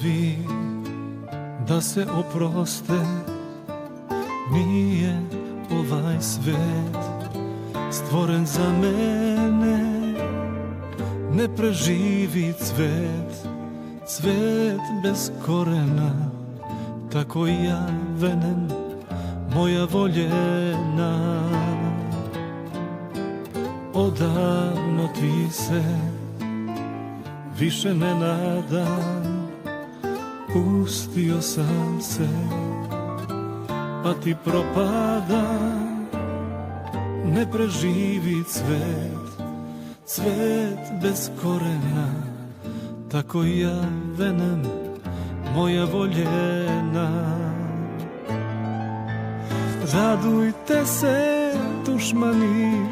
svi da se oproste. Nije ovaj svet stvoren za mene, ne preživi cvet, cvet bez korena, tako ja venem, moja voljena. Odavno ti se više ne nadam, pustio sam se, pa ti propada, ne preživi cvet, cvet bez korena, tako ja venem, moja voljena. Radujte se, dušmani,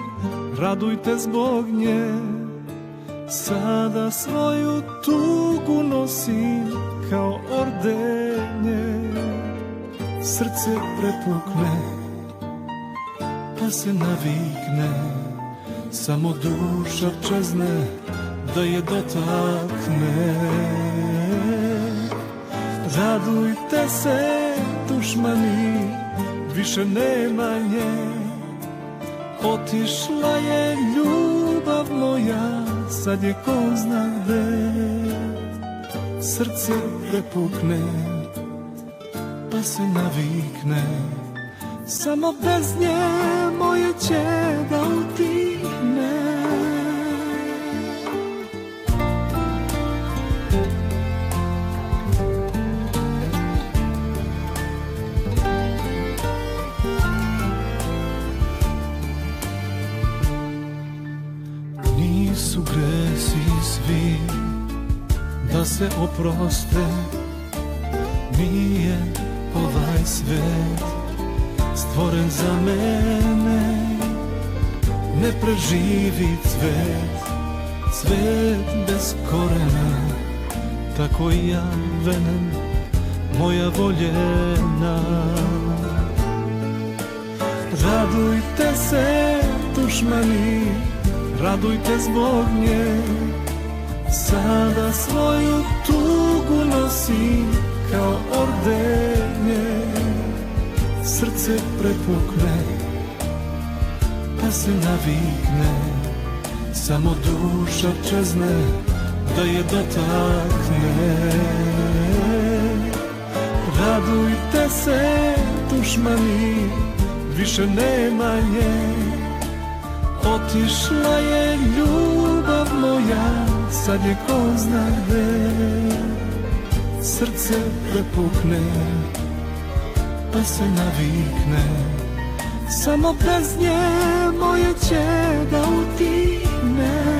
radujte zbog nje, sada svoju tugu nosim kao ordenje. Srce prepukne, pa se navikne, samo duša čezne da je dotakne. Radujte se, dušmani, više nema nje, otišla je ljubav moja, sad je ko zna gde. Srce prepukne, pa se navikne, samo bez nje moje će da utihne. Nisu gresi svi da se oproste, nije ovaj svet stvoren za mene, ne preživi cvet, cvet bez korena, tako ja venem, moja voljena. Radujte se, dušmani, radujte zbog nje, sada svoju tugu nosim kao ordenje. Srce prepukne, pa se navikne, samo duša čezne da je dotakne. Radujte se, dušmani, više nema nje, otišla je ljubav moja, sad je ko zna gde. Srce prepukne, pa se navikne, samo bez nje moje će da utihne.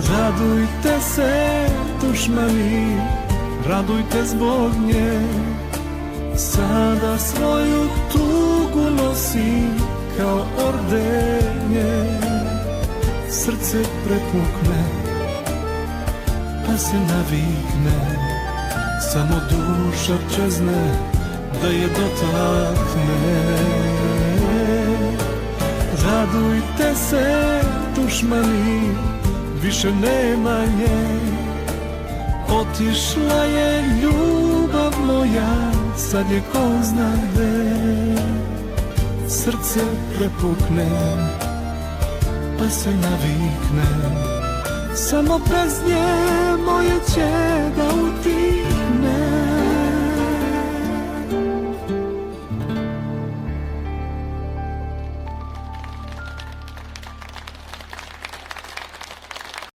Radujte se, dušmani, radujte zbog nje, sada svoju tugu nosim kao ordenje. Srce prepukne, pa se navikne, samo duša čezne da je dotakne. Radujte se, dušmani, više nema nje, otišla je ljubav moja, sad je ko zna gde. Srce prepukne, pa se navikne, samo bez nje moje će da utihne.